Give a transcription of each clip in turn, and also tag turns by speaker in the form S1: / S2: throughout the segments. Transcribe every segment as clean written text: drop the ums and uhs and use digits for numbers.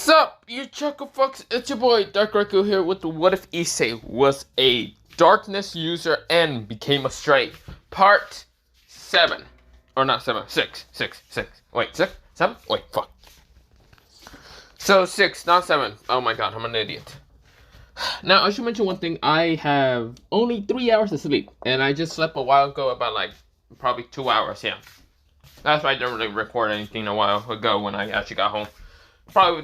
S1: Sup, you chuckle fucks? It's your boy Dark Raku here with the What If Issei was a darkness user and became a stray. Part 7. Or not 7, 6. Wait, 6? 7? Wait, fuck. So 6, not 7. Oh my god, I'm an idiot. Now, I should mention one thing. I have only 3 hours of sleep. And I just slept a while ago, about probably 2 hours, yeah. That's why I didn't really record anything a while ago when I actually got home.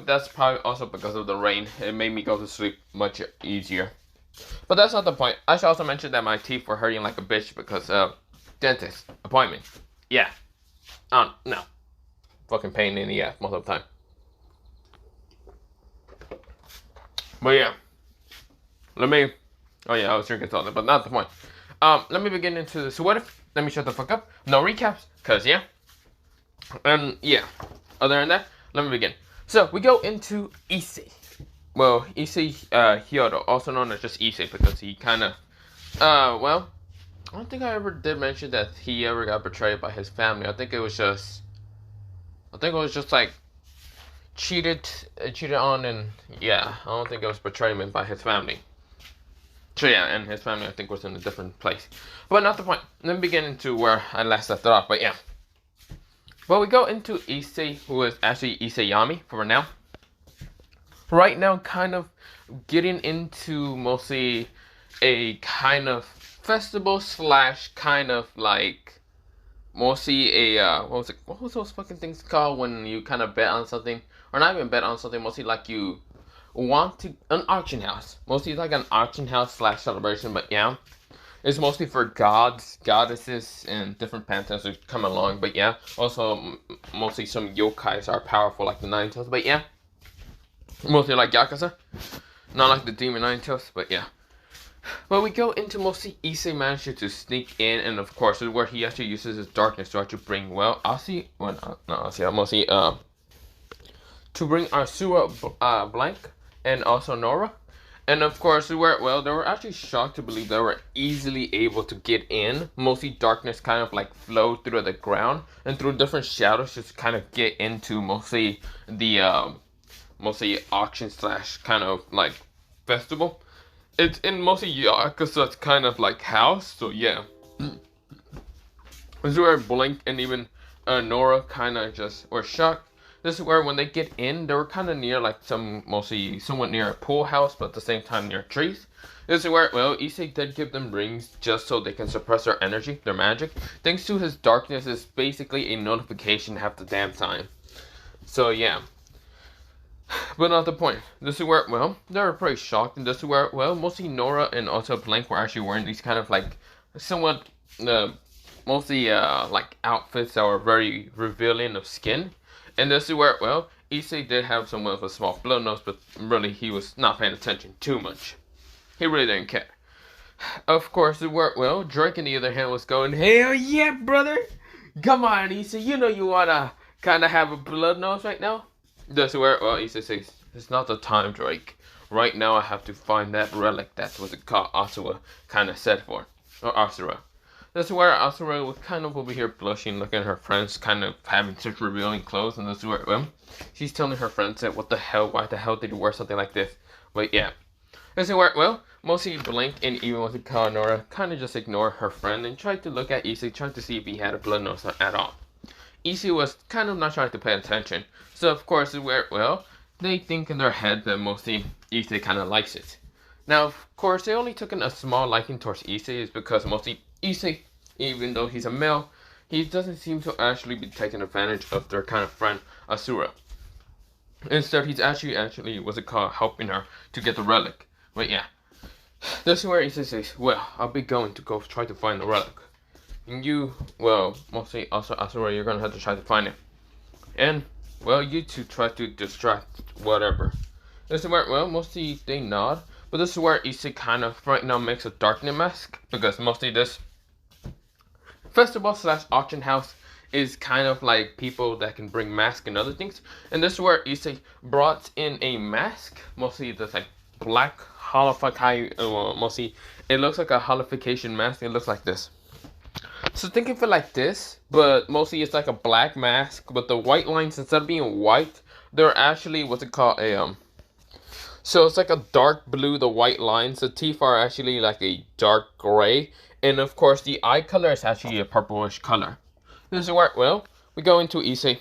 S1: That's probably also because of the rain. It made me go to sleep much easier. But that's not the point. I should also mention that my teeth were hurting like a bitch because dentist appointment. Yeah. No. Fucking pain in the ass most of the time. But yeah. Oh yeah, I was drinking something, but not the point. Let me begin into this. So what if, let me shut the fuck up. No recaps, cause yeah. And yeah. Other than that, let me begin. So, we go into Issei. Well, Issei Hyodo, also known as just Issei, because he kind of, well, I don't think I ever did mention that he ever got betrayed by his family. I think it was just like, cheated on, and yeah, I don't think it was betrayment by his family. So yeah, and his family I think was in a different place. But not the point. Let me begin into where I last left it off, but yeah. Well, we go into Issei, who is actually Issei for now. Right now, kind of getting into mostly a kind of festival / kind of like mostly a what was those fucking things called when you kind of bet on something, or not even bet on something, mostly like you want to an auction house, mostly like an auction house / celebration, but yeah. It's mostly for gods, goddesses, and different pantheons who come along. But yeah, also mostly some yokais are powerful, like the Nine Tails. But yeah, mostly like Yakuza, not like the Demon Nine Tails. But yeah, but we go into mostly Issei manages to sneak in, and of course, is where he actually uses his darkness to actually bring mostly to bring Asura Blank and also Nora. And of course, they were actually shocked to believe they were easily able to get in. Mostly darkness kind of like flow through the ground and through different shadows just kind of get into mostly the mostly auction / kind of like festival. It's in mostly Yakuza's kind of like house, so yeah. This is where Blink and even Nora kind of just were shocked. This is where when they get in, they were kind of near like somewhat near a pool house, but at the same time near trees. This is where, well, Issei did give them rings just so they can suppress their energy, their magic. Thanks to his darkness, is basically a notification half the damn time. So yeah. But not the point. This is where, well, they were pretty shocked, and this is where, well, mostly Nora and also Blank were actually wearing these kind of like somewhat mostly like outfits that were very revealing of skin. And this is where, well, Issei did have somewhat of a small blood nose, but really he was not paying attention too much. He really didn't care. Of course, it worked well. Drake, on the other hand, was going, hell yeah, brother! Come on, Issei, you know you wanna kind of have a blood nose right now? This is where, well, Issei says, it's not the time, Drake. Right now I have to find that relic. That's what it called Asura kind of said for. Or Asura. This is where Asura was kind of over here blushing, looking at her friends kind of having such revealing clothes. And this is where, well, she's telling her friends that, what the hell, why the hell did you wear something like this? But yeah. This is where, well, mostly Blink and even with the Nora kind of just ignore her friend and tried to look at Issei, trying to see if he had a blood nose at all. Issei was kind of not trying to pay attention. So of course, this is where, well, they think in their head that mostly Issei kind of likes it. Now, of course, they only took a small liking towards Issei is because mostly Issei, even though he's a male, he doesn't seem to actually be taking advantage of their kind of friend, Asura. Instead, he's actually helping her to get the relic. But yeah, this is where Issei says, well, I'll be going to go try to find the relic. And you, well, mostly also Asura, you're gonna have to try to find it. And, well, you two try to distract whatever. This is where, well, mostly they nod. But this is where Issei kind of right now makes a darkness mask, because mostly this festival / auction house is kind of like people that can bring masks and other things. And this is where Issei brought in a mask, mostly this like black mostly it looks like a holification mask. It looks like this. So think of it like this, but mostly it's like a black mask, but the white lines, instead of being white, they're actually what's it called so it's like a dark blue, the white lines. The teeth are actually like a dark gray, and of course the eye color is actually a purplish color. This is where we go into Issei.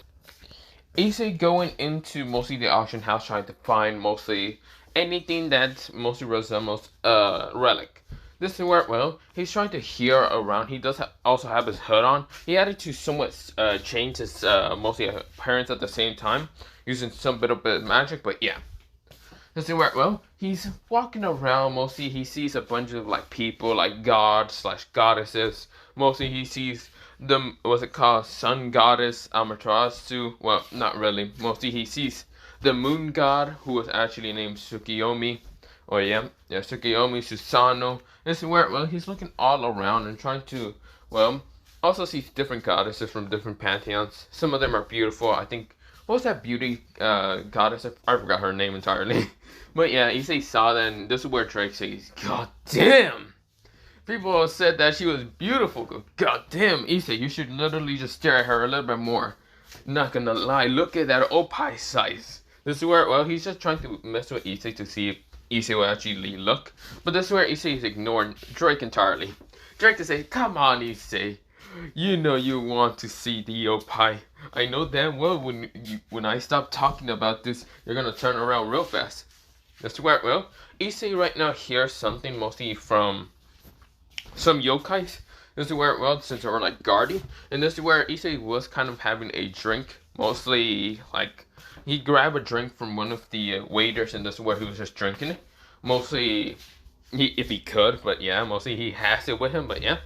S1: Issei going into mostly the auction house trying to find mostly anything that mostly resembles a relic. This is where he's trying to hear around. He does also have his hood on. He had to somewhat change his mostly appearance at the same time using some bit of magic, but yeah. This is where he's walking around. Mostly he sees a bunch of like people, like gods slash goddesses. Mostly he sees the what's it called, sun goddess Amaterasu. Well, not really. Mostly he sees the moon god, who was actually named Tsukiyomi. Or Tsukiyomi, Susanoo. This is where he's looking all around and trying to also sees different goddesses from different pantheons. Some of them are beautiful. I think what was that beauty goddess? I forgot her name entirely. But yeah, Issei saw that, and this is where Drake says, "God damn!" People said that she was beautiful. God damn, Issei, you should literally just stare at her a little bit more. Not gonna lie, look at that opie size. This is where he's just trying to mess with Issei to see if Issei will actually look. But this is where Issei is ignoring Drake entirely. Drake to say, "Come on, Issei. You know you want to see the opie. I know damn well when I stop talking about this, you're gonna turn around real fast." That's where Issei right now hears something mostly from some yokais. This is where since they were like guarding, and this is where Issei was kind of having a drink. Mostly like he grabbed a drink from one of the waiters, and this is where he was just drinking it. Mostly if he could, but yeah, mostly he has it with him, but yeah.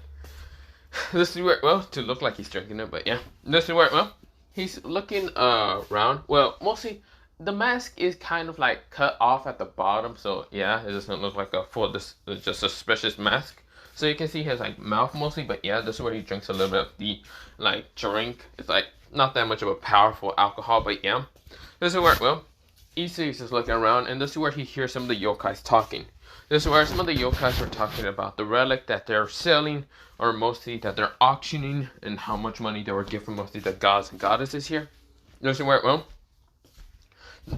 S1: This is where to look like he's drinking it, but yeah. This is where he's looking around. Well, mostly the mask is kind of like cut off at the bottom, so yeah, it doesn't look like a full just suspicious mask. So you can see his like mouth mostly, but yeah, this is where he drinks a little bit of the like drink. It's like not that much of a powerful alcohol, but yeah. This is where Issei is just looking around, and this is where he hears some of the yokais talking. This is where some of the yokais are talking about the relic that they're selling, or mostly that they're auctioning, and how much money they were giving mostly the gods and goddesses here. This is where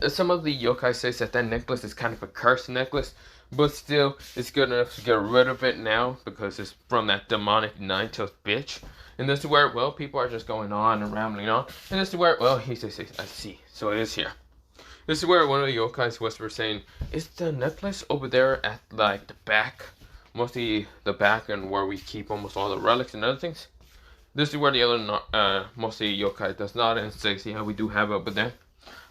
S1: some of the yokai says that necklace is kind of a cursed necklace, but still it's good enough to get rid of it now because it's from that demonic nine-tailed bitch. And this is where people are just going on and rambling on. And this is where he says, "I see, so it is here." This is where one of the yokais whispers saying, "Is the necklace over there at like the back, mostly the back and where we keep almost all the relics and other things?" This is where the other mostly yokai does not and says, "Yeah, we do have it over there."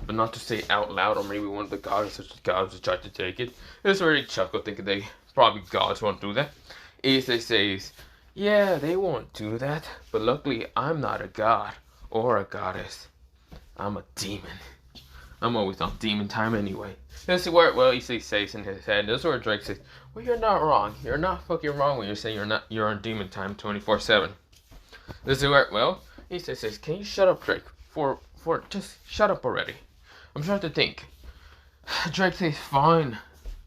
S1: But not to say out loud, or maybe one of the gods try to take it. It's already chuckle thinking they probably gods won't do that. Issei says, "Yeah, they won't do that, but luckily I'm not a god or a goddess. I'm a demon. I'm always on demon time anyway." This is where Issei says in his head. This is where Drake says, "Well, you're not wrong. You're not fucking wrong when you're saying you're on demon time 24/7. This is where Issei says, "Can you shut up, Drake? For just shut up already. I'm trying to think." Drake says, "Fine.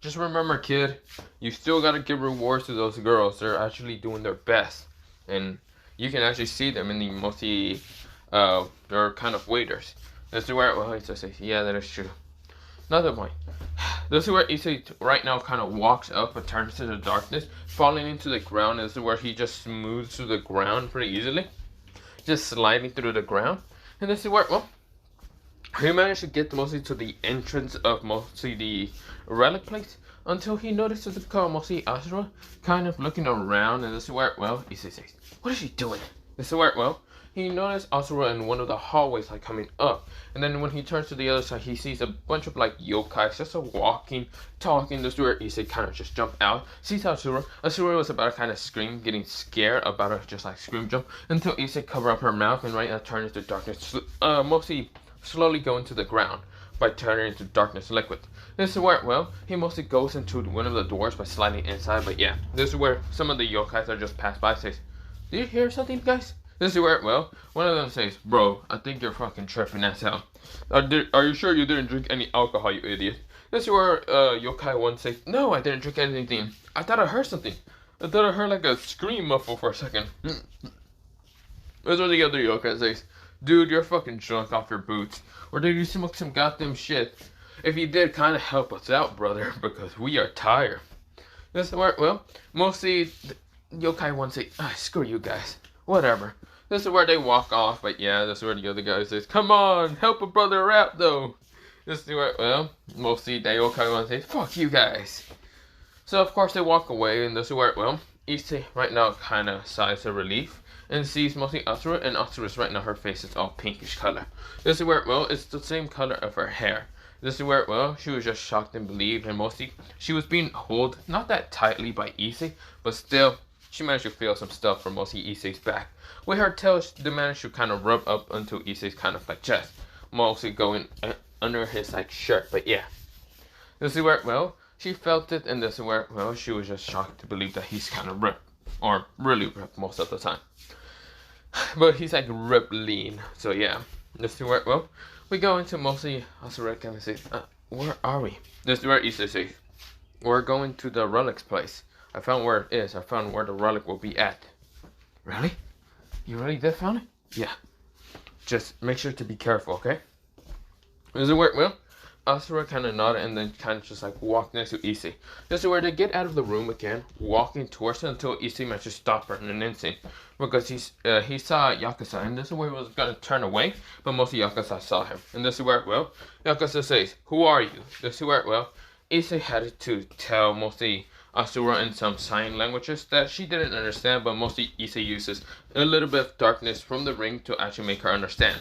S1: Just remember, kid, you still gotta give rewards to those girls. They're actually doing their best. And you can actually see them in the mostly, they're kind of waiters." This is where, Issei says, "Yeah, that is true." Another point. This is where Issei right now kind of walks up and turns to the darkness, falling into the ground. This is where he just smooths through the ground pretty easily. Just sliding through the ground. And this is where, he managed to get mostly to the entrance of mostly the relic place until he notices the mostly Asura kind of looking around. And this is where, Issei says, "What is she doing?" This is where, he noticed Asura in one of the hallways like coming up. And then when he turns to the other side, he sees a bunch of like yokai just walking, talking. This is where Issei kind of just jumped out, sees Asura. Asura was about to kind of scream, getting scared, about to just like scream jump, until Issei covered up her mouth and right now turned into darkness, mostly slowly going to the ground by turning into darkness liquid. This is where, he mostly goes into one of the doors by sliding inside. But yeah, this is where some of the yokais are just passed by. Says, "Do you hear something, guys?" This is where, one of them says, "Bro, I think you're fucking tripping as hell. Are you sure you didn't drink any alcohol, you idiot?" This is where yokai one says, "No, I didn't drink anything. I thought I heard something. I thought I heard like a scream muffle for a second." This is where the other yokai says, Dude, you're fucking drunk off your boots. Or did you smoke some goddamn shit? If you did, kinda help us out, brother, because we are tired. This is where, well, mostly the yokai ones say, screw you guys. Whatever. This is where they walk off, but yeah, this is where the other guy says, come on, help a brother rap though. This is where, well, mostly the yokai ones say, fuck you guys. So of course they walk away, and this is where, well, Issei right now kinda sighs of relief and sees mostly Asura, and Asura's right now, her face is all pinkish color. This is where, well, it's the same color of her hair. This is where, well, she was just shocked and believed, and mostly she was being held, not that tightly by Issei, but still, she managed to feel some stuff from mostly Issei's back. With her tail, they managed to kind of rub up onto Issei's kind of like chest, mostly going under his like shirt, but yeah. This is where, well, she felt it, and this is where, well, she was just shocked to believe that he's kind of ripped, or really ripped most of the time. But he's like ripped lean, so yeah. This is where, well, we go into mostly Asura kind of says, where are we? This is where Issei says, we're going to the relic's place. I found where it is. I found where the relic will be at. Really? You really did found it? Yeah. Just make sure to be careful, okay? This is where, well, Asura kind of nodded and then kind of just like walked next to Issei. This is where they get out of the room again, walking towards her until Issei managed to stop her in an instant. Because he saw Yakuza, and this is where he was going to turn away, but mostly Yakuza saw him. And this is where, well, Yakuza says, who are you? This is where, well, Issei had to tell mostly Asura in some sign languages that she didn't understand, but mostly Issei uses a little bit of darkness from the ring to actually make her understand.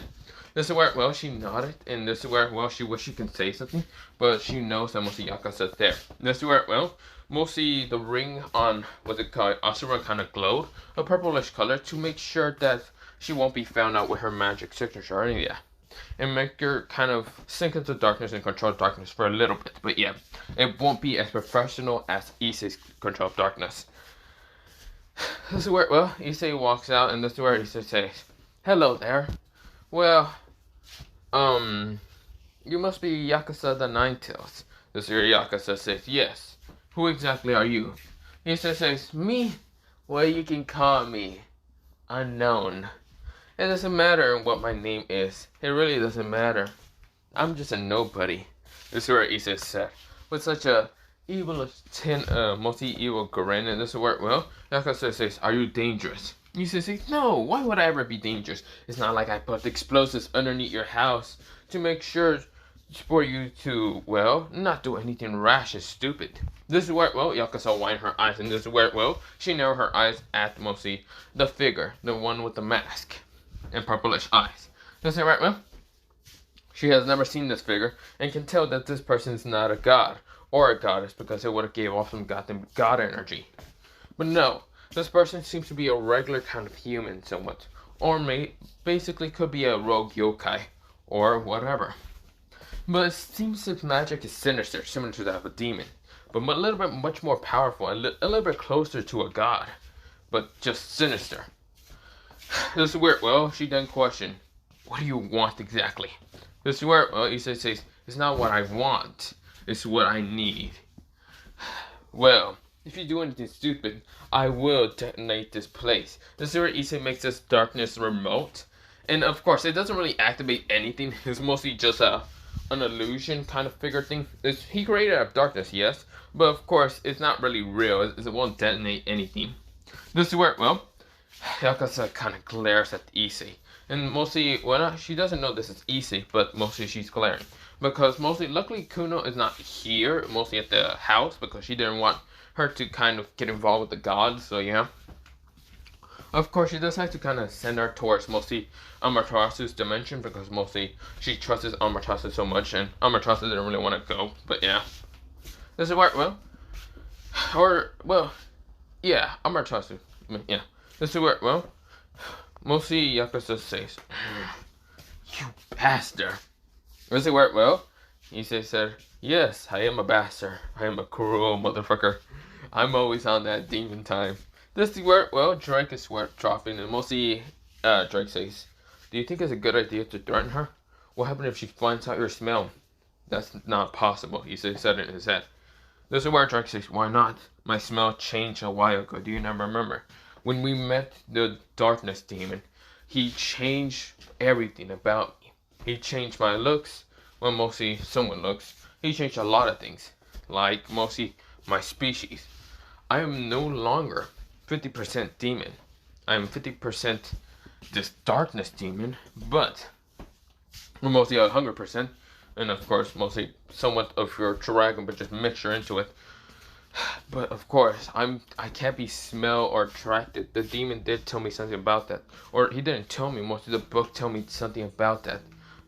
S1: This is where, well, she nodded, and this is where, well, she wishes she could say something, but she knows that mostly Yakuza's there. This is where, well, mostly the ring on, what's it called, Asura kind of glowed a purplish color to make sure that she won't be found out with her magic signature or any of that. And make her kind of sink into darkness and control darkness for a little bit. But yeah, it won't be as professional as Issei's control of darkness. This is where, well, Issei walks out, and this is where Issei says, hello there. Well, you must be Yakuza the Nine-Tails. This is where Yakuza says, yes. Who exactly are you? Issei says, me? Well, you can call me Unknown. It doesn't matter what my name is. It really doesn't matter. I'm just a nobody. This is where Issei said. With such a evil, mostly evil grin, and this is where, well, Yakuza says, are you dangerous? Issei says, no, why would I ever be dangerous? It's not like I put explosives underneath your house to make sure for you to, well, not do anything rash and stupid. This is where, well, Yakuza widened her eyes, and this is where, well, she narrowed her eyes at mostly the figure, the one with the mask and purplish eyes. This is right, well, she has never seen this figure and can tell that this person is not a god or a goddess because it would have gave off some goddamn god energy. But no, this person seems to be a regular kind of human somewhat, or basically could be a rogue yokai or whatever. But it seems its magic is sinister, similar to that of a demon, but a little bit much more powerful, a little bit closer to a god, but just sinister. This is where, well, she then questioned, what do you want exactly? This is where, well, Issei says, it's not what I want, it's what I need. Well, if you do anything stupid, I will detonate this place. This is where Issei makes this darkness remote. And of course, it doesn't really activate anything. It's mostly just an illusion kind of figure thing. He created out of darkness, yes. But of course, it's not really real. It won't detonate anything. This is where, well, Yakuza kind of glares at Issei. And mostly, well, she doesn't know this is Issei, but mostly she's glaring. Because mostly, luckily Kuno is not here, mostly at the house, because she didn't want her to kind of get involved with the gods, so yeah. Of course, she does have to kind of send her towards mostly Amaterasu's dimension, because mostly she trusts Amaterasu so much, and Amaterasu didn't really want to go, but yeah. This is where, well, yeah, Amaterasu, yeah. This is where, well, mostly Yakuza says, you bastard. This is where, well, Issei said, yes, I am a bastard. I am a cruel motherfucker. I'm always on that demon time. This is where, well, Drake is dropping, and mostly, Drake says, do you think it's a good idea to threaten her? What happens if she finds out your smell? That's not possible, he said it in his head. This is where Drake says, why not? My smell changed a while ago, do you not remember? When we met the darkness demon, He changed everything about me. He changed my looks, well, mostly someone looks. He changed a lot of things, like mostly my species. I am no longer 50% demon. I am 50% this darkness demon, but mostly 100%, and of course mostly somewhat of your dragon, but just mixture into it. But of course, I can't be smelled or attracted. The demon did tell me something about that, or he didn't tell me. Most of the book tell me something about that.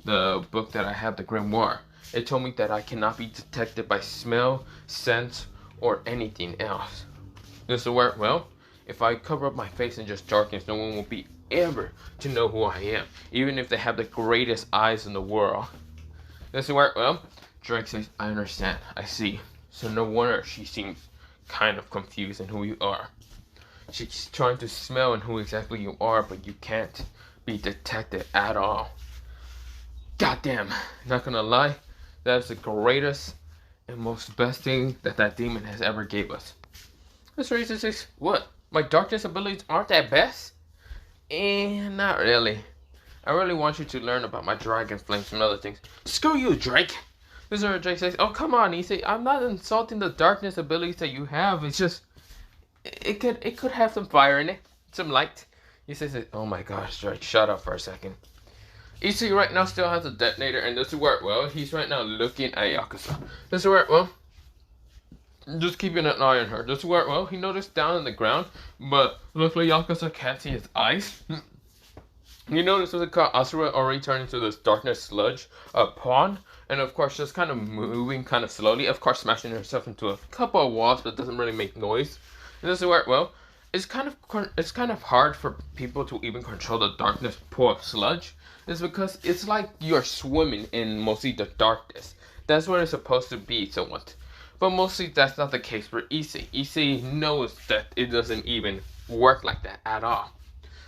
S1: The book that I have, the Grimoire, it told me that I cannot be detected by smell, sense, or anything else. This is where, well, if I cover up my face in just darkness, no one will be ever to know who I am, even if they have the greatest eyes in the world. This is where, well, Drake says, I understand, I see. So no wonder she seems kind of confused in who you are. She's trying to smell in who exactly you are, but you can't be detected at all. Goddamn, not gonna lie, that is the greatest and most best thing that demon has ever gave us. This reason says, what? My darkness abilities aren't that best? Not really. I really want you to learn about my dragon flames and other things. Screw you, Drake! This is where Drake says, oh, come on, Issei. I'm not insulting the darkness abilities that you have. It's just, it could have some fire in it. Some light. Issei says, oh my gosh, Drake, shut up for a second. Issei right now still has a detonator, and this is where, well, he's right now looking at Yakuza. This is where, well, just keeping an eye on her. This is where, well, he noticed down on the ground, but luckily Yakuza can't see his eyes. You notice with the Asura already turned into this darkness sludge pawn, and of course just kind of moving kind of slowly, of course smashing herself into a couple of walls, but doesn't really make noise. And this is where, well, it's kind of hard for people to even control the darkness pool of sludge. It's because it's like you're swimming in mostly the darkness. That's what it's supposed to be somewhat. But mostly that's not the case for Issei. Issei knows that it doesn't even work like that at all.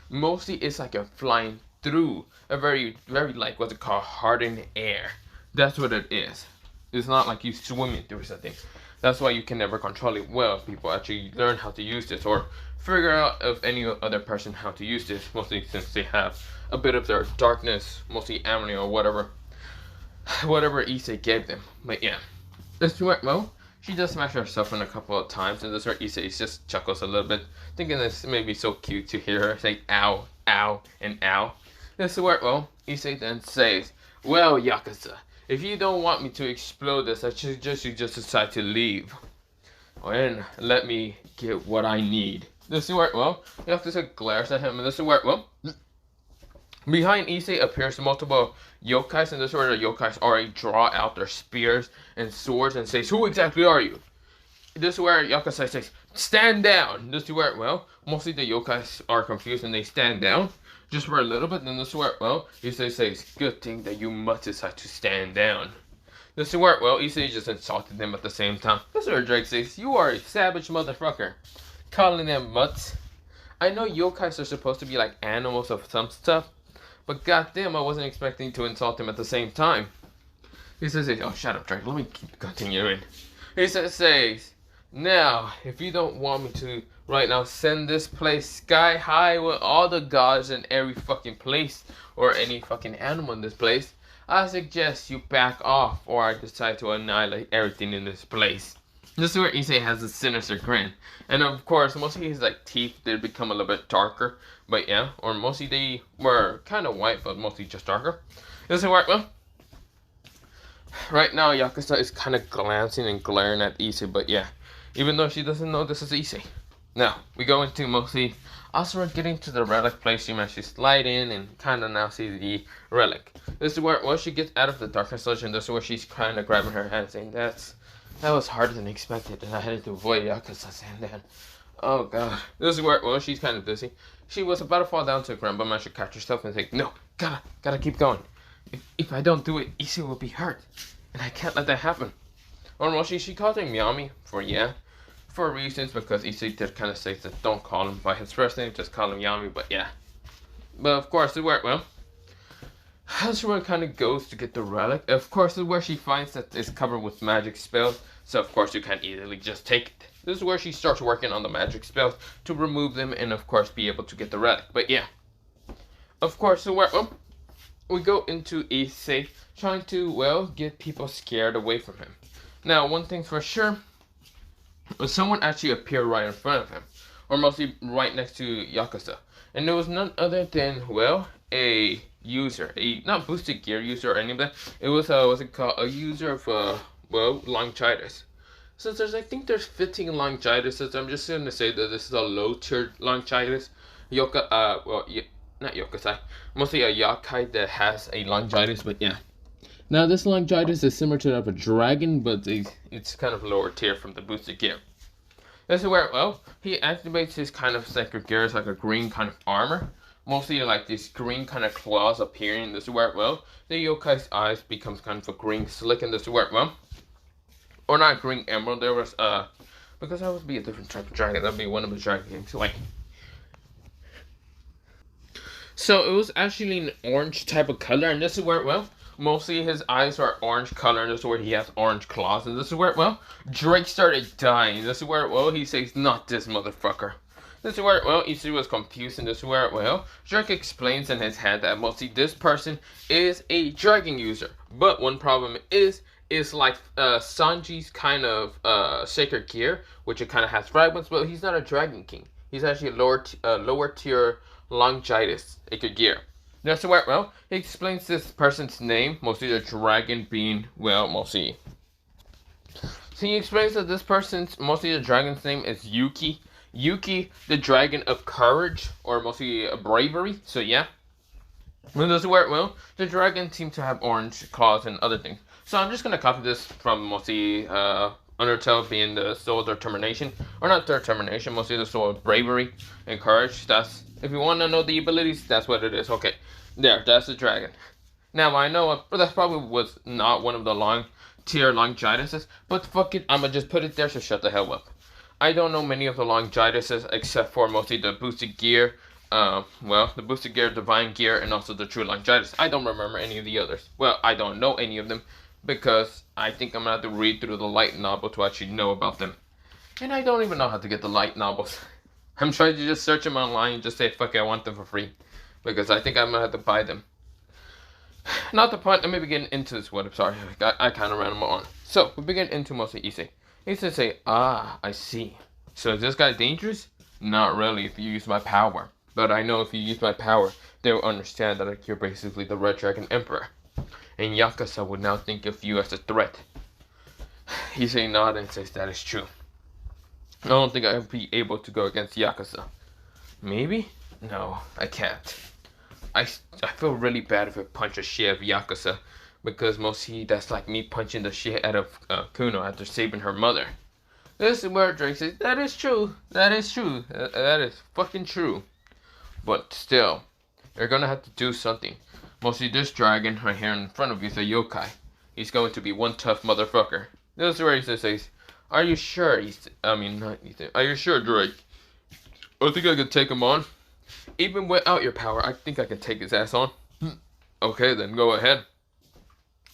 S1: Mostly it's like you're flying through a very, very like what's it called, hardened air. That's what it is. It's not like you swimming through something. That's why you can never control it well. People actually learn how to use this or figure out of any other person how to use this. Mostly since they have a bit of their darkness, mostly Amity or whatever Issei gave them. But yeah, this went well. She just smashed herself in a couple of times, and this is where Issei just chuckles a little bit, thinking this may be so cute to hear her say ow, ow, and ow. This is where, well, Issei then says, well, Yakuza, if you don't want me to explode this, I suggest you just decide to leave. And let me get what I need. This is where, well, Yakuza glares at him, and this is where, well, behind Issei appears multiple yokais, and this is where the yokais already draw out their spears and swords and says, who exactly are you? This is where Yakuza says, stand down. This is where, well, mostly the yokais are confused and they stand down just for a little bit. Then this is where, well, Issei says, good thing that you must decide to stand down. This is where, well, Issei just insulted them at the same time. This is where Drake says, you are a savage motherfucker. Calling them mutts. I know yokais are supposed to be like animals of some stuff, but goddamn, I wasn't expecting to insult him at the same time. He says, oh, shut up, Drake. Let me keep continuing. He says, now, if you don't want me to right now send this place sky high with all the gods in every fucking place, or any fucking animal in this place, I suggest you back off, or I decide to annihilate everything in this place. This is where Issei has a sinister grin. And of course, mostly his like teeth did become a little bit darker. But yeah, or mostly they were kind of white, but mostly just darker. This is where, well, right now Yakuza is kind of glancing and glaring at Issei. But yeah, even though she doesn't know this is Issei. Now, we go into mostly Asura getting to the relic place. She managed to slide in and kind of now see the relic. This is where, well, she gets out of the darkness sludge, and this is where she's kind of grabbing her hand saying, that was harder than expected, and I had to avoid Yakuza's hand then. Oh god. This is where, well, she's kind of dizzy. She was about to fall down to the ground, but managed to catch herself and say, no, gotta keep going. If I don't do it, Issei will be hurt, and I can't let that happen. Or mostly she calls him Yami for reasons, because Issei did kind of say that don't call him by his first name, just call him Yami, but yeah. But of course, this is where, well, Asura kind of goes to get the relic. Of course, this is where she finds that it's covered with magic spells, so of course you can't easily just take it. This is where she starts working on the magic spells to remove them and of course be able to get the relic. But yeah, Of course, so we go into Issei trying to, well, get people scared away from him. Now, one thing's for sure, someone actually appeared right in front of him, or mostly right next to Yakuza. And it was none other than, well, a user, a not boosted gear user or any of that. It was, what's it called, a user of, well, longitis. Since I think there's 15 longitises, I'm just going to say that this is a low-tier longitis. Not Yokai, mostly a Yakai that has a longitis, but yeah. Now, this longitis is similar to that of a dragon, but it's kind of lower tier from the boosted gear. This is where, well, he activates his kind of sacred gear as like a green kind of armor. Mostly like these green kind of claws appearing. This is where, well, the yokai's eyes becomes kind of a green slick, and this is where, well, or not green emerald, there was, because that would be a different type of dragon. That would be one of the dragon games, like. So it was actually an orange type of color, and this is where, well, mostly his eyes are orange color, and this is where he has orange claws, and this is where, well, Drake started dying. This is where, well, he says, not this motherfucker. This is where, well, Issei was confused, and this is where, well, Drake explains in his head that mostly this person is a dragon user. But one problem is like Sanji's kind of sacred gear, which it kind of has fragments, but he's not a dragon king. He's actually a lower tier longitis, sacred gear. That's where, well, he explains this person's name, mostly the dragon being, well, mostly. So he explains that this person's, mostly the dragon's name is Yuki. Yuki, the dragon of courage, or mostly bravery, so yeah. Well, this is where, well, the dragon seems to have orange claws and other things. So I'm just going to copy this from mostly Undertale being the soul of determination, or not determination, mostly the soul of bravery and courage. That's, if you want to know the abilities, that's what it is. Okay, there, that's the dragon. Now, I know that probably was not one of the long tier longitises, but fuck it, I'm going to just put it there, so shut the hell up. I don't know many of the longitises except for mostly the boosted gear, well, the boosted gear, divine gear, and also the true longitis. I don't remember any of the others. Well, I don't know any of them because I think I'm going to have to read through the light novel to actually know about them. And I don't even know how to get the light novels. I'm trying to just search them online and just say, fuck it, I want them for free. Because I think I'm going to have to buy them. Not the point, let me begin into this one. I'm sorry, I kind of ran them on. So, we begin into mostly Issei. Issei say, I see. So is this guy dangerous? Not really if you use my power. But I know if you use my power, they will understand that you're basically the Red Dragon Emperor. And Yakuza would now think of you as a threat. Issei nods and says that is true. I don't think I'll be able to go against Yakuza. Maybe? No, I can't. I feel really bad if I punch a shit of Yakuza. Because mostly that's like me punching the shit out of Kuno after saving her mother. This is where Drake says, that is true. That is true. That is fucking true. But still, you're gonna have to do something. Mostly this dragon right here in front of you is a yokai. He's going to be one tough motherfucker. This is where he says, are you sure? Are you sure, Drake? I think I could take him on. Even without your power, I think I can take his ass on. Okay, then go ahead.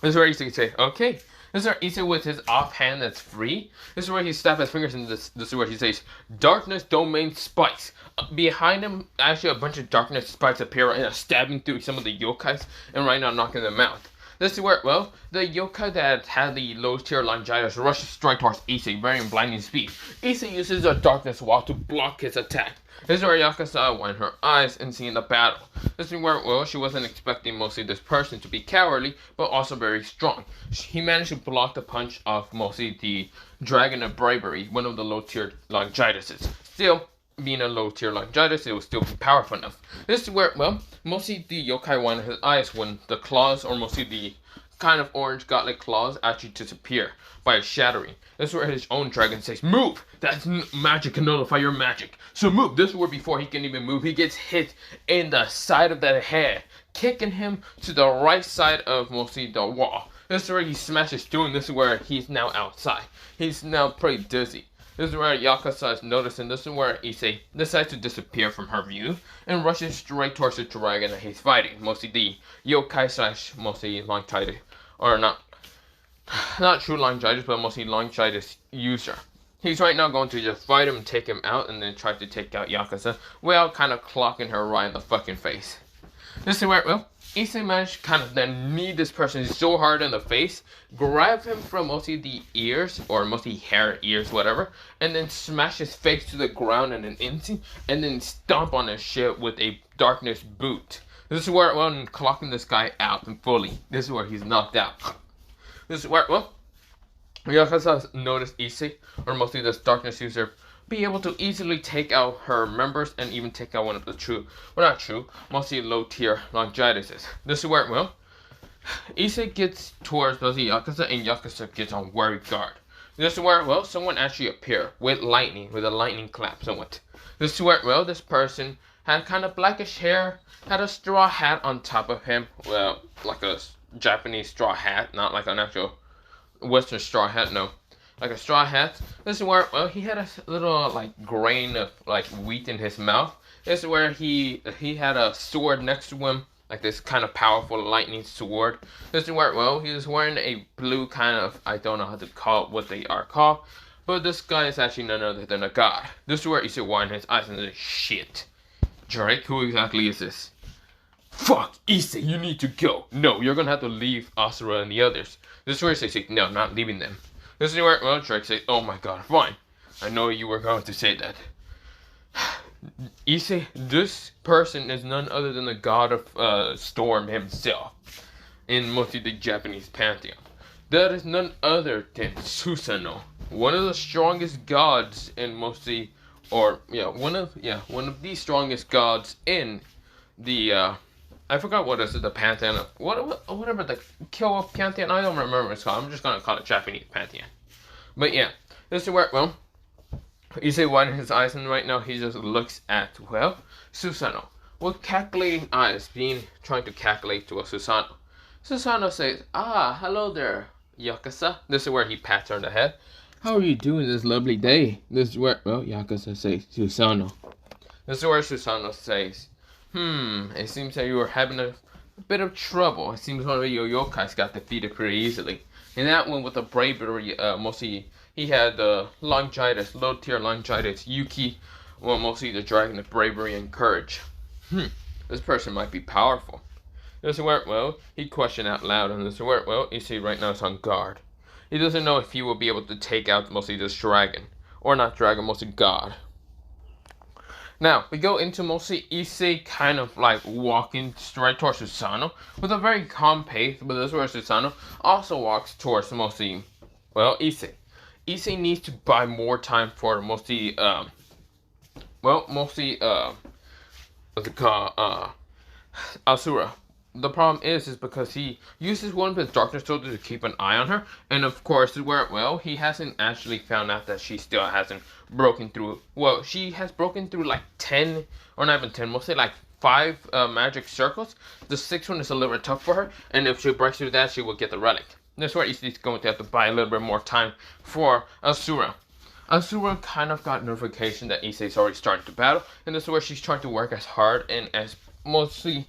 S1: This is where Issei say, okay. This is where Issei with his offhand that's free. This is where he snaps his fingers and this is where he says, Darkness Domain Spikes. Behind him, actually a bunch of darkness spikes appear right now, stabbing through some of the yokais and right now knocking them out. This is where, well, the yokai that had the low tier longitis rushes straight towards Issei, very blinding speed. Issei uses a darkness wall to block his attack. This is where Yakuza won her eyes and seeing the battle. This is where, well, she wasn't expecting mostly this person to be cowardly, but also very strong. He managed to block the punch of mostly the Dragon of Bravery, one of the low tier longitises. Still, being a low tier longitis, it would still be powerful enough. This is where, well, mostly the yokai wanted his eyes when the claws, or mostly the kind of orange godlike claws, actually disappear by shattering. This is where his own dragon says, move! That's magic can nullify your magic. So move! This is where before he can even move, he gets hit in the side of the head, kicking him to the right side of mostly the wall. This is where he smashes through, and this is where he's now outside. He's now pretty dizzy. This is where Yakuza is noticing. This is where Issei decides to disappear from her view and rushes straight towards the dragon that he's fighting. Mostly the yokai slash mostly longitis, or not true longitis, but mostly longitis user. He's right now going to just fight him and take him out and then try to take out Yakuza while kind of clocking her right in the fucking face. This is where, well, Issei managed to kind of then knee this person so hard in the face, grab him from mostly the ears, or mostly hair, ears, whatever, and then smash his face to the ground in an instant, and then stomp on his shit with a darkness boot. This is where, well, clocking this guy out and fully. This is where he's knocked out. This is where, well, Yakuza noticed Issei, or mostly this darkness user, be able to easily take out her members and even take out one of the true, well not true, mostly low tier longevitises. This is where, well, Issei gets towards mostly Yakuza and Yakuza gets on wary guard. This is where, well, someone actually appeared with lightning, with a lightning clap somewhat. This is where, well, this person had kind of blackish hair, had a straw hat on top of him, well, like a Japanese straw hat, not like an actual Western straw hat, no. Like a straw hat. This is where, well, he had a little, like, grain of, like, wheat in his mouth. This is where he had a sword next to him, like this kind of powerful lightning sword. This is where, well, he was wearing a blue kind of, I don't know how to call it, what they are called, but this guy is actually none other than a god. This is where Issei widened his eyes and said, shit. Drake, who exactly is this? Fuck, Issei, you need to go. No, you're gonna have to leave Asura and the others. This is where Issei said, no, I'm not leaving them. This is where, well, Drake said, oh my god, fine. I know you were going to say that. Issei, this person is none other than the god of storm himself in mostly the Japanese pantheon. That is none other than Susanoo, one of the strongest gods in mostly, or yeah, one of the strongest gods in the I forgot what is it, the pantheon of whatever the Kyoto pantheon. I don't remember what it's called. I'm just gonna call it Japanese pantheon. But yeah, this is where, well, Issei widened his eyes, and right now he just looks at, well, Susanoo with calculating eyes, trying to calculate to a Susanoo. Susanoo says, ah, hello there, Yakuza. This is where he pats her on the head. How are you doing this lovely day? This is where, well, Yakuza says, Susanoo. This is where Susanoo says, it seems that you were having a bit of trouble. It seems one of your yokais got defeated pretty easily. And that one with the bravery, mostly, he had the longitis, low tier longitis, Yuki, well, mostly the dragon of bravery and courage. This person might be powerful. This is where, well, he questioned out loud, and this is where, well, Issei right now is on guard. He doesn't know if he will be able to take out mostly this dragon, or not dragon, mostly god. Now, we go into mostly Issei kind of like walking straight towards Susanoo with a very calm pace, but this is where Susanoo also walks towards mostly, well, Issei. Issei needs to buy more time for mostly, what's it called, Asura. The problem is because he uses one of his darkness soldiers to keep an eye on her, and of course, where, well, he hasn't actually found out that she still hasn't broken through. Well, she has broken through like 10, or not even 10, mostly like 5 magic circles. The 6th one is a little bit tough for her, and if she breaks through that, she will get the relic. That's where Issei's going to have to buy a little bit more time for Asura. Asura kind of got notification that Issei's already started to battle, and this is where she's trying to work as hard and as mostly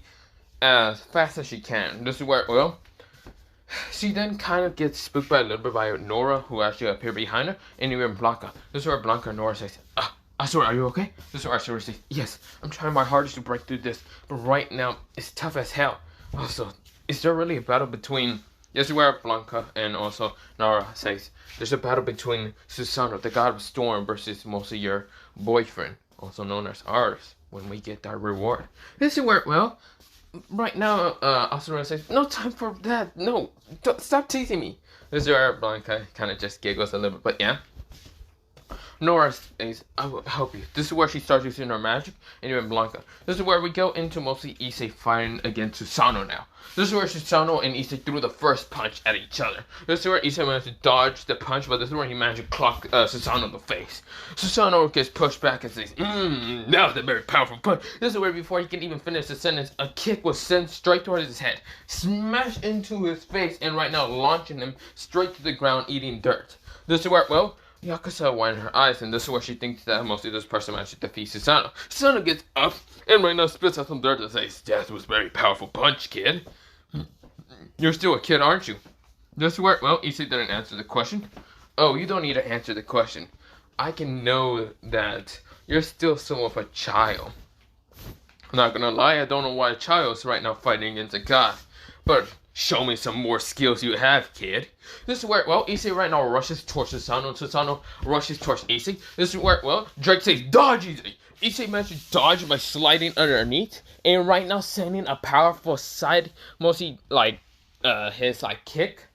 S1: as fast as she can. This is where, well, she then kind of gets spooked by a little bit by Nora, who actually appeared behind her, and even Blanca. This is where Blanca and Nora says, Asura, are you okay? This is where Asura says, yes, I'm trying my hardest to break through this, but right now, it's tough as hell. Also, is there really a battle between... This is where Blanca and also Nora says, there's a battle between Susanoo, the god of storm, versus mostly your boyfriend, also known as ours, when we get our reward. This is where, well, right now, Asura says, no time for that, no, stop teasing me. This is where Blanca kind of just giggles a little bit, but yeah. Nora says, I will help you. This is where she starts using her magic, and even Blanca. This is where we go into mostly Issei fighting against Susanoo now. This is where Susanoo and Issei threw the first punch at each other. This is where Issei managed to dodge the punch, but this is where he managed to clock Susanoo in the face. Susanoo gets pushed back and says, that was a very powerful punch. This is where before he can even finish the sentence, a kick was sent straight towards his head, smashed into his face, and right now launching him straight to the ground, eating dirt. This is where, well, Yakuza widened her eyes, and this is where she thinks that mostly this person managed to defeat Susanoo. Susanoo gets up, and right now spits out some dirt and says, that was a very powerful punch, kid. You're still a kid, aren't you? This is where, well, Issei didn't answer the question. Oh, you don't need to answer the question. I can know that you're still somewhat of a child. I'm not gonna lie, I don't know why a child's right now fighting against a god. But show me some more skills you have, kid. This is where, well, Issei right now rushes towards Susanoo. Susanoo rushes towards Issei. This is where, well, Drake says, dodge Issei. Issei managed to dodge by sliding underneath. And right now sending a powerful side, mostly like, his like kick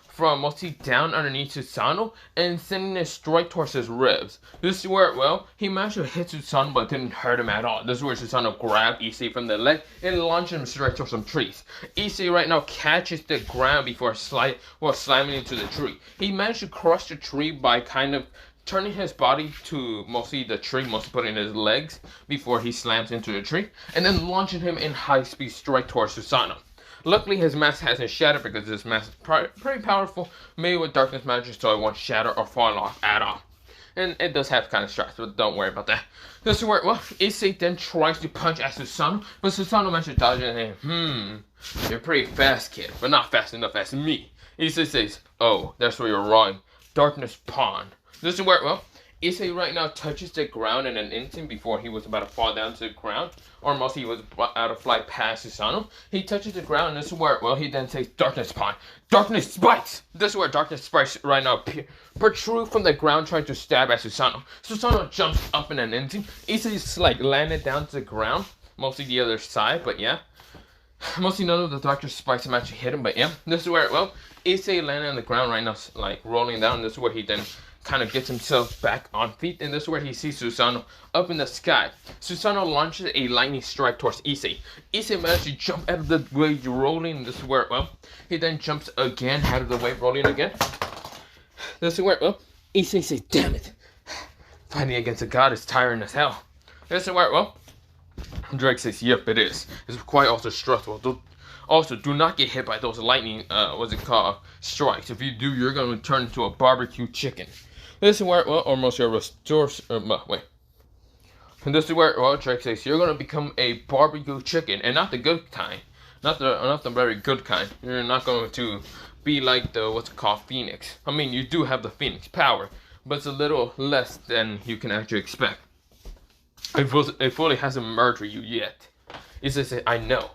S1: from mostly down underneath Susanoo and sending it straight towards his ribs. This is where, well, he managed to hit Susanoo but didn't hurt him at all. This is where Susanoo grabbed Issei from the leg and launched him straight towards some trees. Issei right now catches the ground before slamming into the tree. He managed to crush the tree by kind of turning his body to mostly the tree, mostly putting his legs before he slams into the tree, and then launching him in high speed straight towards Susanoo. Luckily, his mask hasn't shattered because this mask is pretty powerful, made with darkness magic, so it won't shatter or fall off at all. And it does have kind of strikes, but don't worry about that. This is where, well, Issei then tries to punch at Susanoo, but Susanoo manages to dodge it and you're pretty fast, kid, but not fast enough as me. Issei says, oh, that's where you're wrong. Darkness Pawn. This is where, well, Issei right now touches the ground in an instant before he was about to fall down to the ground, or mostly he was out of flight past Susanoo. He touches the ground, and this is where, well, he then says, Darkness Pawn. Darkness Spikes! This is where Darkness Spikes right now protrude from the ground trying to stab at Susanoo. Susanoo jumps up in an instant. Issei's like landed down to the ground, mostly the other side, but yeah. Mostly none of the Darkness Spikes have actually hit him, but yeah. This is where, well, Issei landed on the ground right now, like rolling down. This is where he then kind of gets himself back on feet, and this is where he sees Susanoo up in the sky. Susanoo launches a lightning strike towards Issei. Issei manages to jump out of the way, rolling. This is where, well, he then jumps again, out of the way, rolling again. This is where, well, Issei says, damn it. Fighting against a god is tiring as hell. This is where, well, Drake says, yep, it is. It's quite also stressful. Also, do not get hit by those lightning, strikes. If you do, you're going to turn into a barbecue chicken. This is where, well, almost your restores, wait. And this is where, well, Drake says, you're going to become a barbecue chicken, and not the good kind. Not the very good kind. You're not going to be like the, Phoenix. I mean, you do have the Phoenix power, but it's a little less than you can actually expect. It fully hasn't murdered you yet. Issei says, I know.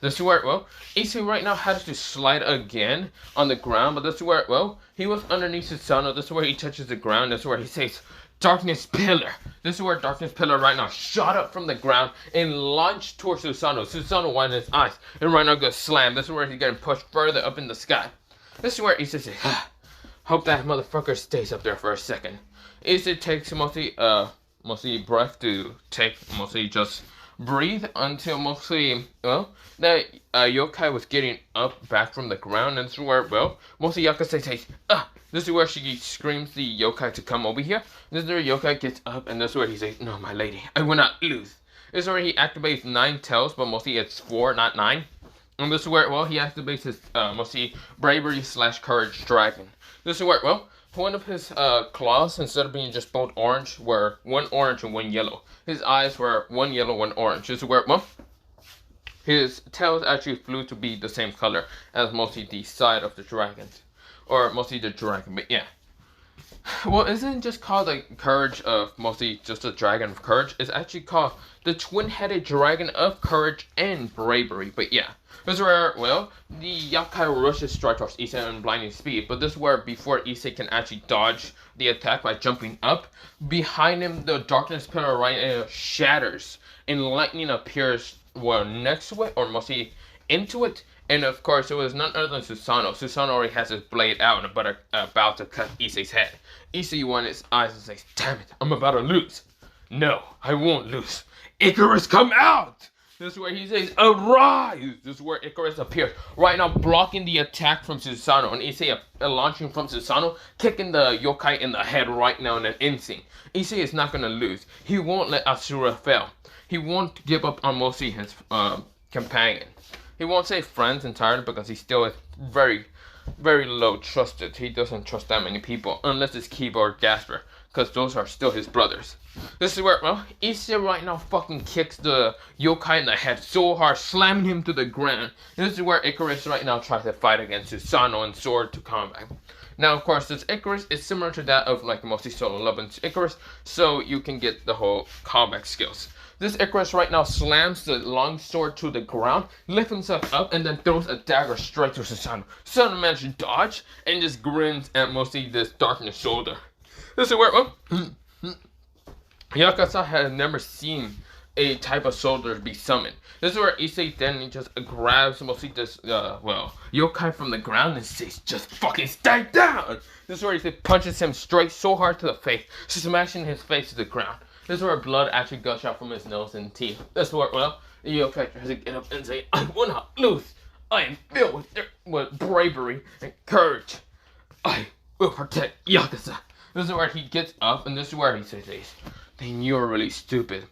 S1: This is where, well, Issei right now has to slide again on the ground, but this is where, well, he was underneath Susanoo. This is where he touches the ground. This is where he says, Darkness Pillar. This is where Darkness Pillar right now shot up from the ground and launched towards Susanoo. Susanoo widened his eyes and right now goes slam. This is where he's getting pushed further up in the sky. This is where Issei says, hope that motherfucker stays up there for a second. Issei takes mostly breath to take, mostly just breathe until mostly, well, that yokai was getting up back from the ground, and this is where, well, mostly Yakuza says, this is where she screams the yokai to come over here. This is where yokai gets up, and this is where he says, no, my lady, I will not lose. This is where he activates 9 tails, but mostly it's 4, not 9. And this is where, well, he activates his, mostly bravery / courage dragon. This is where, well, one of his claws, instead of being just both orange, were 1 orange and 1 yellow. His eyes were 1 yellow, 1 orange. This is where, well, his tails actually flew to be the same color as mostly the side of the dragon. Or mostly the dragon, but yeah. Well, isn't it just called the courage of mostly just the dragon of courage? It's actually called the twin-headed dragon of courage and bravery, but yeah. This is where, well, the yokai rushes straight towards Issei in blinding speed, but this is where before Issei can actually dodge the attack by jumping up, behind him the darkness pillar right shatters, and lightning appears, well, next to it, or mostly into it, and of course it was none other than Susanoo. Susanoo already has his blade out and about to cut Issei's head. Issei wants his eyes and says, damn it, I'm about to lose. No, I won't lose. Icarus, come out! This is where he says, arise! This is where Icarus appears, right now blocking the attack from Susanoo, and Issei launching from Susanoo, kicking the yokai in the head right now in an instant. Issei is not going to lose. He won't let Asura fail. He won't give up on mostly his companion. He won't say friends entirely because he still is very, very low trusted. He doesn't trust that many people unless it's Kiba or Gasper, because those are still his brothers. This is where, well, Issei right now fucking kicks the yokai in the head so hard, slamming him to the ground. This is where Icarus right now tries to fight against Susanoo and sword to combat. Now, of course, this Icarus is similar to that of like mostly Solo Level's Icarus, so you can get the whole combat skills. This Icarus right now slams the long sword to the ground, lifts himself up, and then throws a dagger straight to Susanoo. Susanoo manages to dodge and just grins at mostly this darkness shoulder. This is where Yakuza had never seen a type of soldier be summoned. This is where Issei then just grabs mostly this yokai from the ground and says, "Just fucking stay down!" This is where Issei punches him straight so hard to the face, smashing his face to the ground. This is where blood actually gushes out from his nose and teeth. This is where, the yokai tries to get up and say, "I will not lose. I am filled with bravery and courage. I will protect Yakuza." This is where he gets up, and this is where he says, "Then you're really stupid.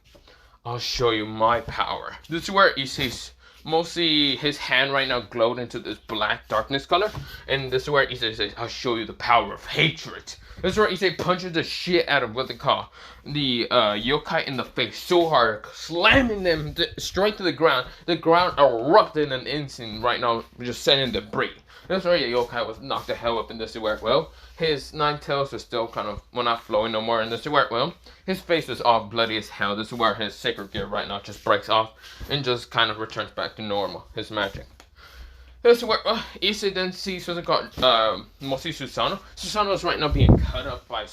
S1: I'll show you my power." This is where Issei's mostly his hand right now glowed into this black darkness color, and this is where Issei says, "I'll show you the power of hatred." This is where Issei punches the shit out of what they call the yokai in the face so hard, slamming them straight to the ground. The ground erupted in an instant right now, just sending debris. This is where the yokai was knocked the hell up, and this is where, his 9 tails was still kind of, not flowing no more, and this is where, his face was all bloody as hell. This is where his sacred gear right now just breaks off and just kind of returns back to normal, his magic. This is where Issei then sees what's called mostly Susanoo. Susanoo is right now being cut up by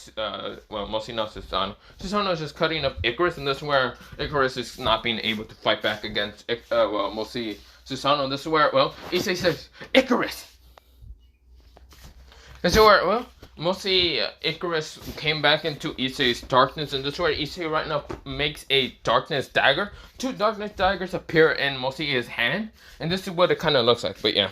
S1: mostly not Susanoo. Susanoo is just cutting up Icarus, and this is where Icarus is not being able to fight back against mostly Susanoo. This is where Issei says, "Icarus!" This is where mostly Icarus came back into Issei's darkness, and this is where Issei right now makes a darkness dagger. 2 darkness daggers appear in mostly his hand, and this is what it kind of looks like, but yeah.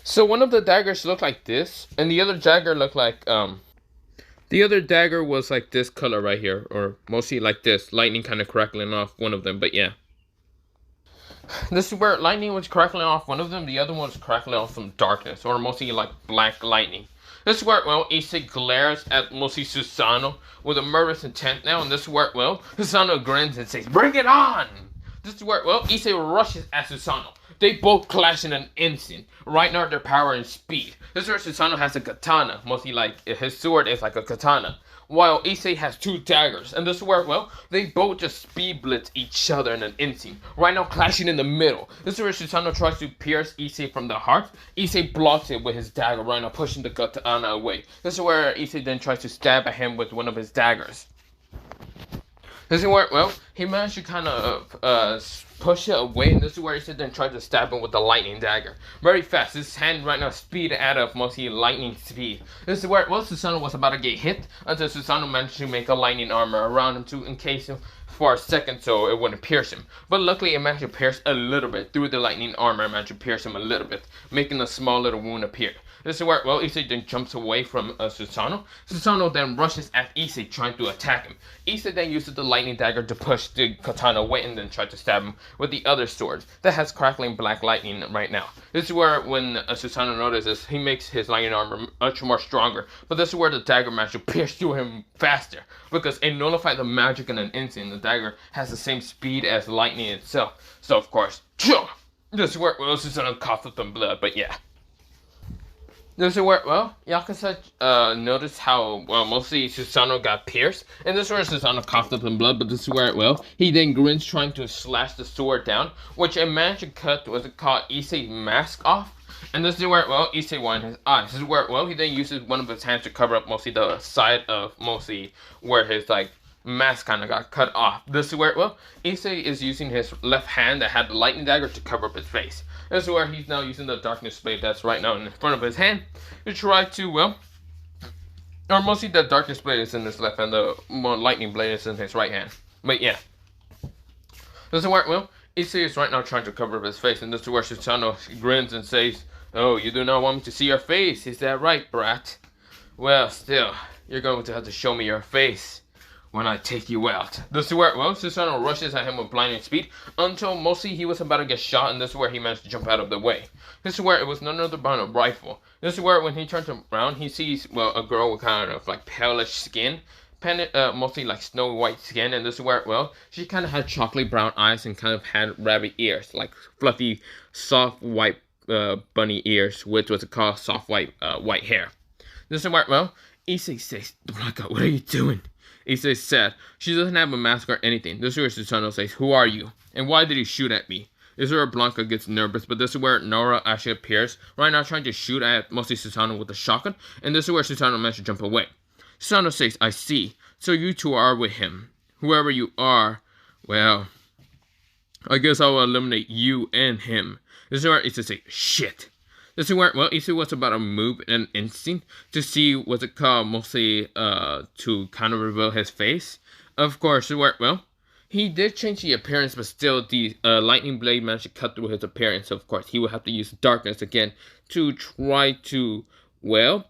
S1: So one of the daggers looked like this, and the other dagger looked like, the other dagger was like this color right here, or mostly like this, lightning kind of crackling off one of them, but yeah. This is where lightning was crackling off one of them, the other one was crackling off some darkness, or mostly like black lightning. This is where, Issei glares at mostly Susanoo with a murderous intent now, and this is where, Susanoo grins and says, "Bring it on!" This is where, Issei rushes at Susanoo. They both clash in an instant, right now their power and speed. This is where Susanoo has a katana, mostly like, his sword is like a katana, while Issei has 2 daggers, and this is where, they both just speed blitz each other in an instant, right now clashing in the middle. This is where Susanoo tries to pierce Issei from the heart. Issei blocks it with his dagger, right now pushing the katana away. This is where Issei then tries to stab at him with one of his daggers. This is where, he managed to kind of push it away, and this is where Issei then tried to stab him with the lightning dagger. Very fast. His hand right now speed out of mostly lightning speed. This is where, Susanoo was about to get hit until Susanoo managed to make a lightning armor around him to encase him for a second so it wouldn't pierce him. But luckily it managed to pierce a little bit. Through the lightning armor, it managed to pierce him a little bit, making a small little wound appear. This is where, Issei then jumps away from Susanoo. Susanoo then rushes at Issei, trying to attack him. Issei then uses the lightning dagger to push the katana away and then try to stab him with the other sword that has crackling black lightning right now. This is where, when Susanoo notices, he makes his lightning armor much more stronger. But this is where the dagger managed to pierce through him faster, because it nullified the magic in an instant. The dagger has the same speed as lightning itself. So, of course, this is where, Susanoo coughed up some blood, but yeah. This is where, Yakuza noticed how, mostly Susanoo got pierced. And this is where Susanoo coughed up in blood, but this is where, he then grins trying to slash the sword down, which it managed to cut what's it called, Issei's mask off. And this is where, Issei won his eyes. This is where, he then uses one of his hands to cover up mostly the side of mostly where his, mask kind of got cut off. This is where, Issei is using his left hand that had the lightning dagger to cover up his face. This is where he's now using the darkness blade that's right now in front of his hand to try to, or mostly the darkness blade is in his left hand, the lightning blade is in his right hand. But yeah. This is where, Issei is right now trying to cover up his face, and this is where Susanoo grins and says, "Oh, you do not want me to see your face, is that right, brat? Well, still, you're going to have to show me your face when I take you out." This is where, Susanoo rushes at him with blinding speed until mostly he was about to get shot, and this is where he managed to jump out of the way. This is where it was none other than a rifle. This is where when he turns around, he sees, a girl with kind of like palish skin, mostly like snow white skin, and this is where, she kind of had chocolate brown eyes and kind of had rabbit ears, like fluffy, soft white bunny ears, which was called soft white hair. This is where, well, Issei says, Blanca, what are you doing? Issei said, she doesn't have a mask or anything. This is where Susanoo says, who are you? And why did you shoot at me? This is where Blanca gets nervous, but this is where Nora actually appears, right now trying to shoot at mostly Susanoo with a shotgun, and this is where Susanoo managed to jump away. Susanoo says, I see. So you two are with him. Whoever you are, well, I guess I will eliminate you and him. This is where Issei says, shit. This is where, well, Issei was about to move in an instinct to see what's it called, mostly to kind of reveal his face. Of course, where, well, he did change the appearance, but still the lightning blade managed to cut through his appearance. So of course, he would have to use darkness again to try to, well,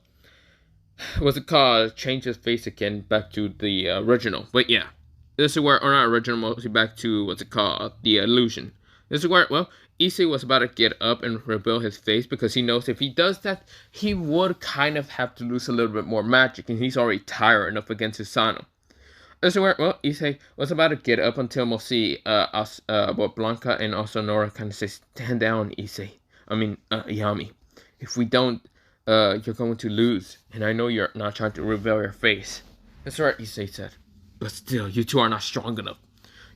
S1: what's it called, change his face again back to the original. But yeah, this is where, or not original, mostly back to, what's it called, the illusion. This is where, well, Issei was about to get up and reveal his face because he knows if he does that, he would kind of have to lose a little bit more magic, and he's already tired enough against Susanoo. This is where, well, Issei was about to get up until mostly Blanca and also Nora kind of say, stand down, Issei. Yami. If we don't, you're going to lose, and I know you're not trying to reveal your face. That's what Issei said. But still, you two are not strong enough.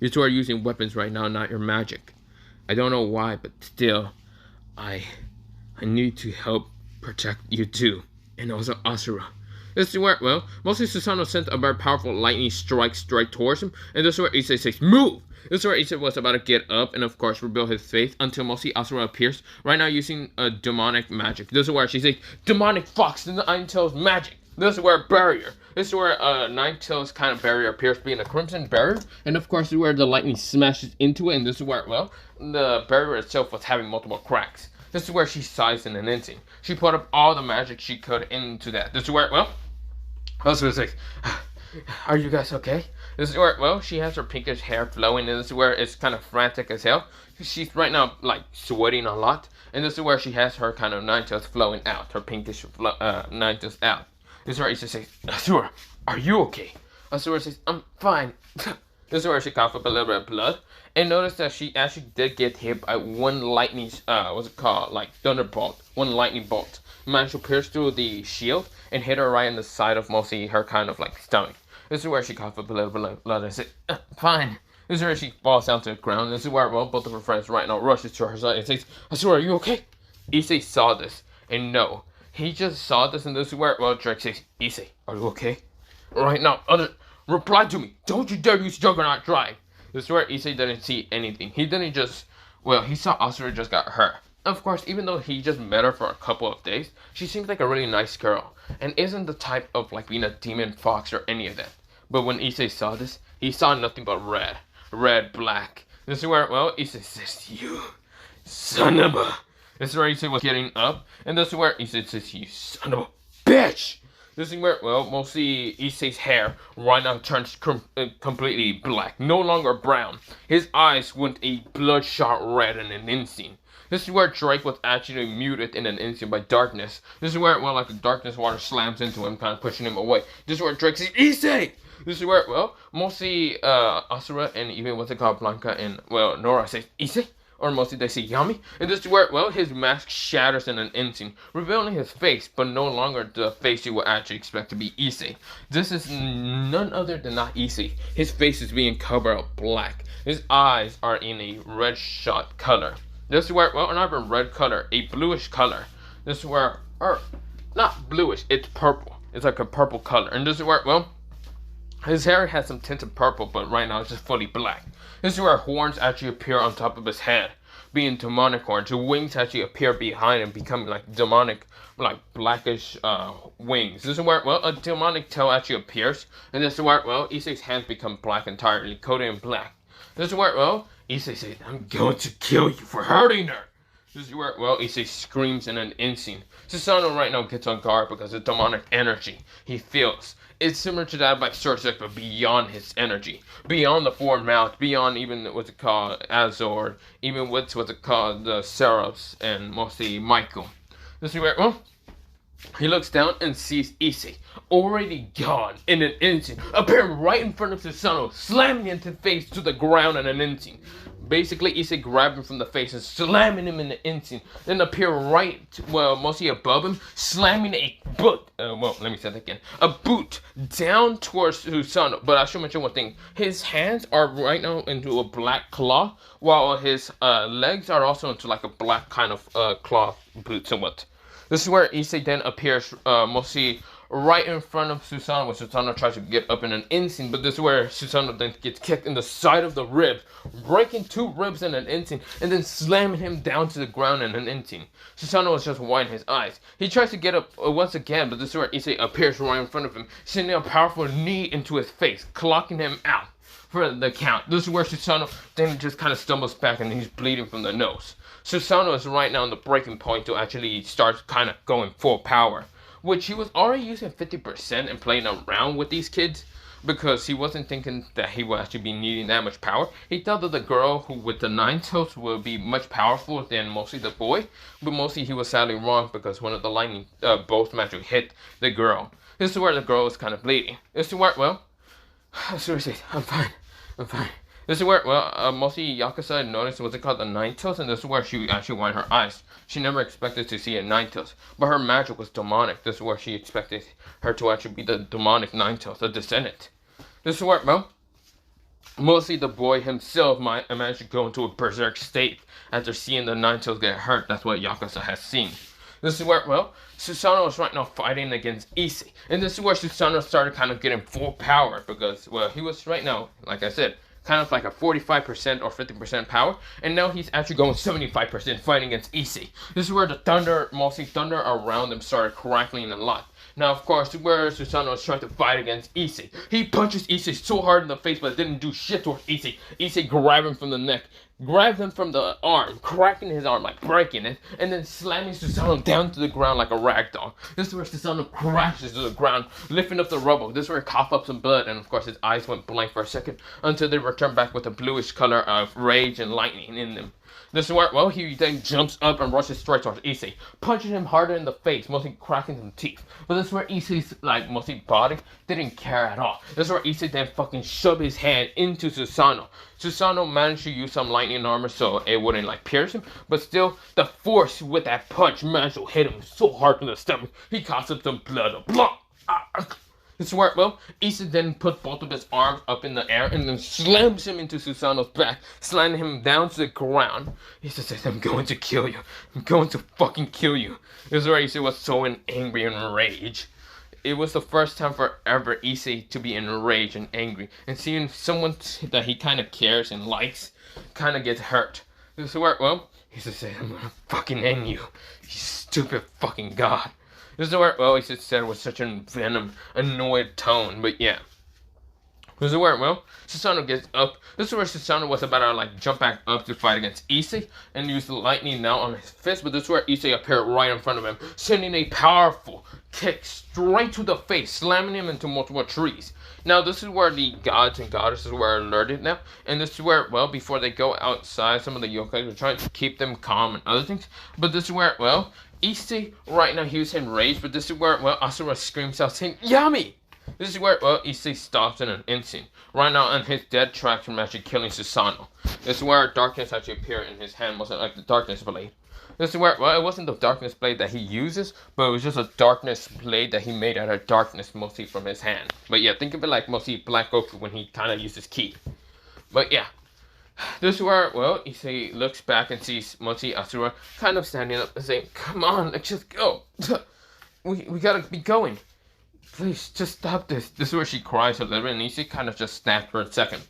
S1: You two are using weapons right now, not your magic. I don't know why, but still, I need to help protect you too, and also Asura. This is where, well, mostly Susanoo sent a very powerful lightning strike towards him, and this is where Issei says, move! This is where Issei was about to get up and of course reveal his face until mostly Asura appears, right now using a demonic magic. This is where she says, demonic fox, and the Nine-Tails magic. This is where barrier. This is where Nine-Tails kind of barrier appears being a crimson barrier, and of course this is where the lightning smashes into it, and this is where, well, the barrier itself was having multiple cracks. This is where she sighs in an instant. She put up all the magic she could into that. This is where, well, Asura says, are you guys okay? This is where, well, she has her pinkish hair flowing, and this is where it's kind of frantic as hell. She's right now, like, sweating a lot, and this is where she has her kind of Nine-Tails flowing out, her pinkish Nine-Tails out. This is where Issei says, Asura, are you okay? Asura says, I'm fine. This is where she coughed up a little bit of blood. And notice that she actually did get hit by one lightning, what's it called? Like thunderbolt. One lightning bolt. Managed to pierce through the shield and hit her right in the side of mostly her kind of like stomach. This is where she coughed up a little bit of blood and said, fine. This is where she falls down to the ground. This is where, well, both of her friends right now rushes to her side and says, Asura, are you okay? Issei saw this. And no. He just saw this, and this is where, well, Drake says, Issei, are you okay? Right now, reply to me. Don't you dare use Juggernaut Drive. This is where Issei didn't see anything. He didn't just, well, he saw Asura just got hurt. Of course, even though he just met her for a couple of days, she seems like a really nice girl, and isn't the type of, like, being a demon fox or any of that. But when Issei saw this, he saw nothing but red. Red, black. This is where, well, Issei says, you son of a... This is where Issei was getting up, and this is where Issei says, you son of a bitch! This is where, well, mostly Issei's hair right now turns completely black, no longer brown. His eyes went a bloodshot red in an instant. This is where Drake was actually muted in an instant by darkness. This is where, well, like the darkness water slams into him, kind of pushing him away. This is where Drake says, Issei! This is where, well, mostly Asura and even what's it called, Blanca and, well, Nora says, Issei? Or mostly they say Yami, and this is where, well, his mask shatters in an instant, revealing his face, but no longer the face you would actually expect to be Issei. This is none other than not Issei. His face is being covered up black. His eyes are in a red shot color. This is where, well, not even red color, a bluish color. This is where, or not bluish, it's purple. It's like a purple color, and this is where, well, his hair has some tint of purple, but right now it's just fully black. This is where horns actually appear on top of his head, being demonic horns. The wings actually appear behind him, becoming like demonic, like blackish wings. This is where, well, a demonic tail actually appears, and this is where, well, Issei's hands become black entirely, coated in black. This is where, well, Issei says, I'm going to kill you for hurting her. This is where, well, Issei screams in an instant. Susanoo right now gets on guard because of demonic energy he feels. It's similar to that by Berserker, but beyond his energy. Beyond the four mouths, beyond even what's it called, Azor, even what's it called, the Seraphs, and mostly Michael. This is where, well, he looks down and sees Issei, already gone in an instant, appearing right in front of Susanoo, slamming into the face to the ground in an instant. Basically, Issei grabbed him from the face and slamming him in the instant. Then appear right, mostly above him, slamming a boot. Let me say that again. A boot down towards Susanoo. But I should mention one thing. His hands are right now into a black cloth, while his legs are also into like a black kind of cloth boot, somewhat. This is where Issei then appears, mostly right in front of Susanoo, when Susanoo tries to get up in an instant, but this is where Susanoo then gets kicked in the side of the ribs, breaking 2 ribs in an instant, and then slamming him down to the ground in an instant. Susanoo is just winding his eyes. He tries to get up once again, but this is where Issei appears right in front of him, sending a powerful knee into his face, clocking him out for the count. This is where Susanoo then just kind of stumbles back and he's bleeding from the nose. Susanoo is right now on the breaking point to actually start kind of going full power, which he was already using 50% and playing around with these kids because he wasn't thinking that he would actually be needing that much power. He thought that the girl who with the 9 toes would be much powerful than mostly the boy, but mostly he was sadly wrong because one of the lightning bolts actually hit the girl. This is where the girl is kind of bleeding. This is where, well, seriously, I'm fine. This is where, mostly Yakuza noticed what's it called, the 9 toes, and this is where she actually wiped her eyes. She never expected to see a 9 toes, but her magic was demonic. This is where she expected her to actually be the demonic 9 toes, the descendant. This is where, well, mostly the boy himself might manage to go into a berserk state after seeing the 9 toes get hurt. That's what Yakuza has seen. This is where, well, Susanoo is right now fighting against Issei, and this is where Susanoo started kind of getting full power because, well, he was right now, like I said, kind of like a 45% or 50% power, and now he's actually going 75% fighting against Issei. This is where the thunder, mostly thunder around them, started crackling a lot. Now, of course, where Susanoo is trying to fight against Issei, he punches Issei so hard in the face, but it didn't do shit towards Issei. Issei grabbed him from the neck, grabbed him from the arm, cracking his arm, like breaking it, and then slamming Susanoo down to the ground like a rag doll. This is where Susanoo crashes to the ground, lifting up the rubble. This is where he coughed up some blood, and of course his eyes went blank for a second, until they returned back with a bluish color of rage and lightning in them. This is where, well, he then jumps up and rushes straight towards Issei, punching him harder in the face, mostly cracking some teeth. But this is where Issei's, like, mostly body didn't care at all. This is where Issei then fucking shoved his hand into Susanoo. Susanoo managed to use some lightning armor so it wouldn't, like, pierce him, but still, the force with that punch managed to hit him so hard in the stomach, he caused him some blood. This is where, well, Issei then put both of his arms up in the air and then slams him into Susanoo's back, slamming him down to the ground. Issei says, I'm going to kill you. I'm going to fucking kill you. This is where Issei was so angry and rage. It was the first time forever Issei to be enraged and angry, and seeing someone that he kind of cares and likes kind of gets hurt. This is where, well, Issei said, I'm gonna fucking end you, you stupid fucking god. This is where, well, he said it with such a venom, annoyed tone, but yeah. This is where, well, Susanoo gets up. This is where Susanoo was about to, like, jump back up to fight against Issei and use the lightning now on his fist, but this is where Issei appeared right in front of him, sending a powerful kick straight to the face, slamming him into multiple trees. Now, this is where the gods and goddesses were alerted now, and this is where, well, before they go outside, some of the yokai were trying to keep them calm and other things, but this is where, well, Issei, right now, he was enraged, but this is where, well, Asura screams out saying, Yummy! This is where, well, Issei stops in an instant. Right now, on his dead tracks from actually killing Susanoo. This is where darkness actually appeared in his hand, wasn't like the darkness blade. This is where, well, it wasn't the darkness blade that he uses, but it was just a darkness blade that he made out of darkness, mostly from his hand. But yeah, think of it like mostly Black Goku when he kind of uses ki. But yeah. This is where, well, Issei looks back and sees mostly Asura kind of standing up and saying, come on, let's just go. We gotta be going. Please, just stop this. This is where she cries a little bit, and Issei kind of just snapped for a second.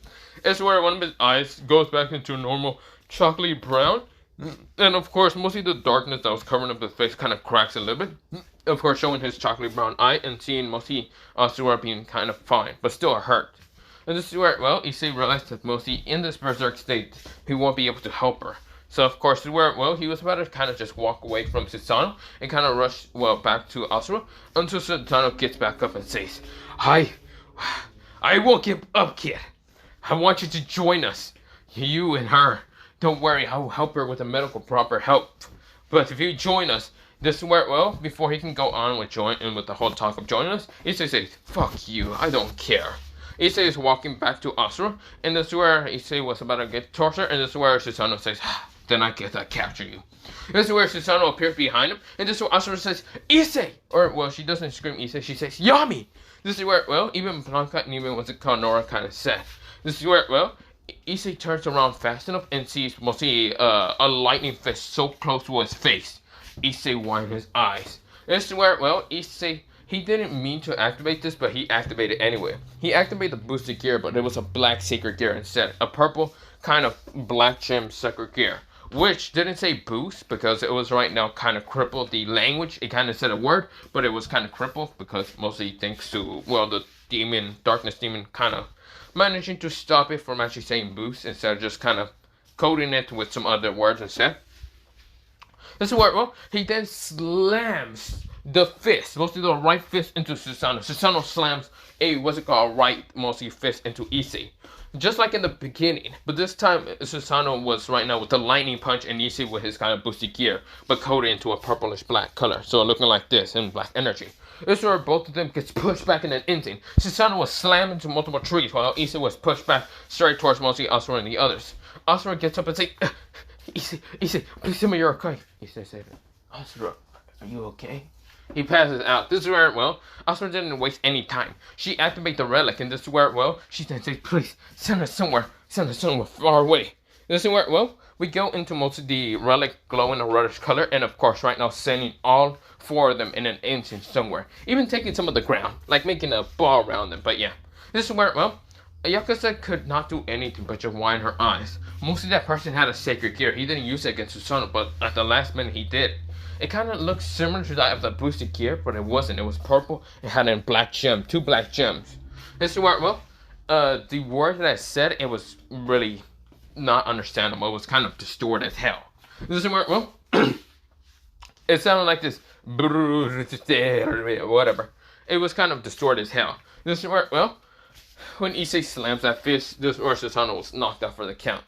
S1: It's where one of his eyes goes back into normal chocolatey brown. And of course, mostly the darkness that was covering up his face kind of cracks a little bit. Of course, showing his chocolatey brown eye and seeing mostly Asura being kind of fine, but still hurt. And this is where, well, Issei realized that mostly in this berserk state, he won't be able to help her. So, of course, this is where, well, he was about to kind of just walk away from Susanoo and kind of rush, well, back to Asura until Susanoo gets back up and says, I won't give up, kid. I want you to join us. You and her. Don't worry, I will help her with the medical proper help. But if you join us, this is where, well, before he can go on with the whole talk of joining us, Issei says, fuck you, I don't care. Issei is walking back to Asura, and this is where Issei was about to get tortured, and this is where Susanoo says, then I guess I capture you. This is where Susanoo appears behind him, and this is where Asura says, Issei! Or, well, she doesn't scream Issei, she says, Yami! This is where, well, even Blanca and even what's it called, Nora kind of said. This is where, well, Issei turns around fast enough and sees mostly a lightning fist so close to his face. Issei widens his eyes. This is where, well, Issei, he didn't mean to activate this, but he activated anyway. He activated the boosted gear, but it was a black sacred gear instead. A purple kind of black gem sacred gear. Which didn't say boost because it was right now kind of crippled the language. It kind of said a word, but it was kind of crippled because mostly thanks to, well, the demon, darkness demon kind of managing to stop it from actually saying boost instead of just kind of coding it with some other words instead. This is where, well, he then slams the fist, mostly the right fist into Susanoo. Susanoo slams a, what's it called, right, mostly fist into Issei. Just like in the beginning, but this time Susanoo was right now with the lightning punch and Issei with his kind of boosted gear, but coated into a purplish black color, so looking like this in black energy. This is where both of them gets pushed back in an instant. Susanoo was slammed into multiple trees, while Issei was pushed back straight towards mostly Asura and the others. Asura gets up and says, Issei, please tell me you're okay. Issei said, Asura, are you okay? He passes out. This is where, well, Asura didn't waste any time. She activated the relic, and this is where, well, she then says, please, send us somewhere far away. This is where, well, we go into most of the relic glowing a reddish color, and of course, right now, sending all 4 of them in an instant somewhere. Even taking some of the ground, like making a ball around them, but yeah. This is where, well, Yakuza could not do anything but just wind her eyes. Mostly that person had a sacred gear. He didn't use it against Susanoo, but at the last minute he did. It kind of looked similar to that of the boosted gear, but it wasn't. It was purple. It had a black gem, 2 black gems. This is where, well, the word that I said, it was really not understandable. It was kind of distorted as hell. This is where, well, it sounded like this, whatever. It was kind of distorted as hell. This is where, well, when Issei slams that fist, this or Susanoo was knocked out for the count.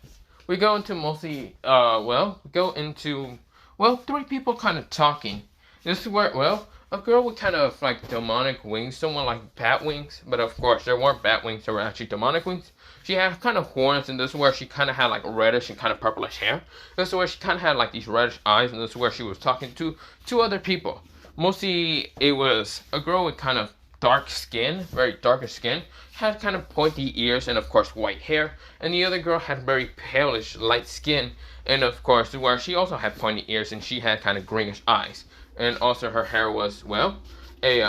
S1: We go into mostly, well, 3 people kind of talking. This is where, well, a girl with kind of like demonic wings, someone like bat wings, but of course there weren't bat wings, there were actually demonic wings. She had kind of horns, and this is where she kind of had like reddish and kind of purplish hair. This is where she kind of had like these reddish eyes, and this is where she was talking to 2 other people. Mostly it was a girl with kind of dark skin, very darkish skin, had kind of pointy ears and of course white hair, and the other girl had very palish light skin, and of course where she also had pointy ears and she had kind of greenish eyes, and also her hair was, well, a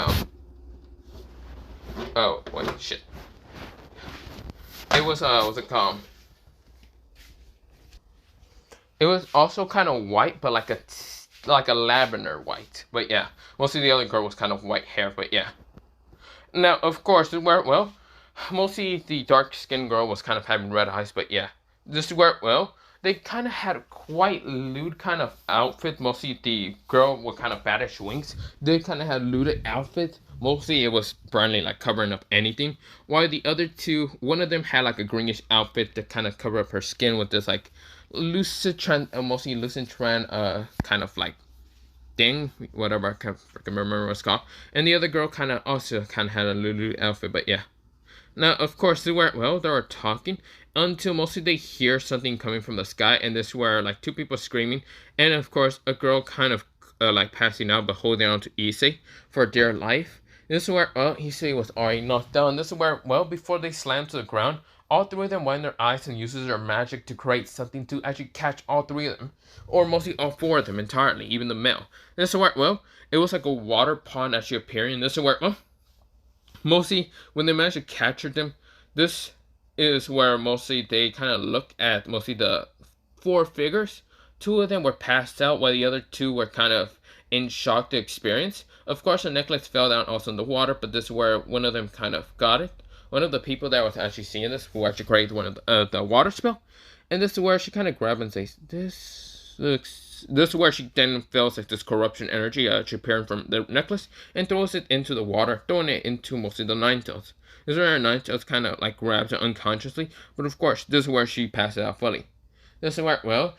S1: oh wait, shit, it was what's it called, it was also kind of white, but like a lavender white, but yeah, mostly the other girl was kind of white hair, but yeah. Now of course where, well, mostly the dark skinned girl was kind of having red eyes, but yeah. This is where, well, they kind of had a quite lewd kind of outfit. Mostly the girl with kind of baddish wings, they kind of had lewd outfit. Mostly it was brightly like covering up anything. While the other 2, one of them had like a greenish outfit that kind of covered up her skin with this like mostly lucentran kind of like thing, whatever, I can remember what it's called. And the other girl kind of also kind of had a lewd outfit, but yeah. Now, of course, they were talking until mostly they hear something coming from the sky, and this were like 2 people screaming, and of course, a girl kind of like passing out but holding on to Issei for dear life. This is where, Issei was already knocked down. This is where, well, before they slam to the ground, all 3 of them wind their eyes and uses their magic to create something to actually catch all 3 of them, or mostly all 4 of them entirely, even the male. This is where, well, it was like a water pond actually appearing. This is where, well, mostly when they managed to capture them, this is where mostly they kind of look at mostly the 4 figures. 2 of them were passed out while the other 2 were kind of in shock to experience. Of course, the necklace fell down also in the water, but this is where one of them kind of got it. One of the people that was actually seeing this, who actually created one of the water spell, and this is where she kind of grabs and says, this is where she then feels like this corruption energy appearing from the necklace and throws it into the water, throwing it into mostly the Ninetales. This is where her Ninetales kind of like grabs her unconsciously, but of course, this is where she passes out fully. This is where, well,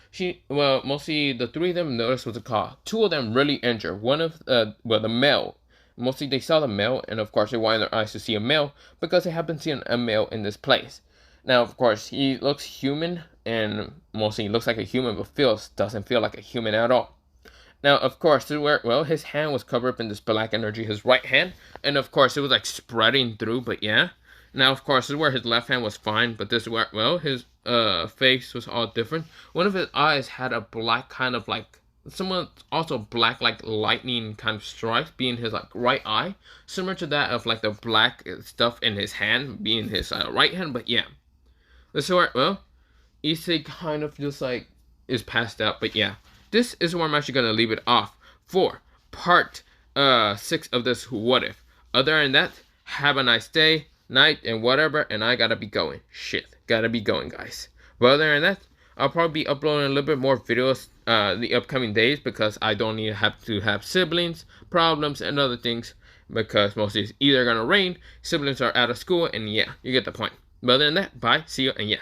S1: mostly the 3 of them noticed what's it called. 2 of them really injured. One of, the male, mostly they saw the male, and of course they wanted their eyes to see a male because they haven't seen a male in this place. Now, of course, he looks human, and mostly he looks like a human, but doesn't feel like a human at all. Now, of course, this is where, well, his hand was covered up in this black energy, his right hand, and of course it was like spreading through, but yeah. Now, of course, this is where his left hand was fine, but this is where, well, his face was all different. One of his eyes had a black kind of like, somewhat also black like lightning kind of stripes being his like right eye, similar to that of like the black stuff in his hand being his right hand, but yeah. This is where, well, Issei kind of just like is passed out, but yeah. This is where I'm actually gonna leave it off for part 6 of this What If. Other than that, have a nice day, night, and whatever, and I gotta be going. Shit, gotta be going, guys. But other than that, I'll probably be uploading a little bit more videos the upcoming days because I don't need to have siblings, problems, and other things because mostly it's either gonna rain, siblings are out of school, and yeah, you get the point. But other than that, bye, see you, and yeah.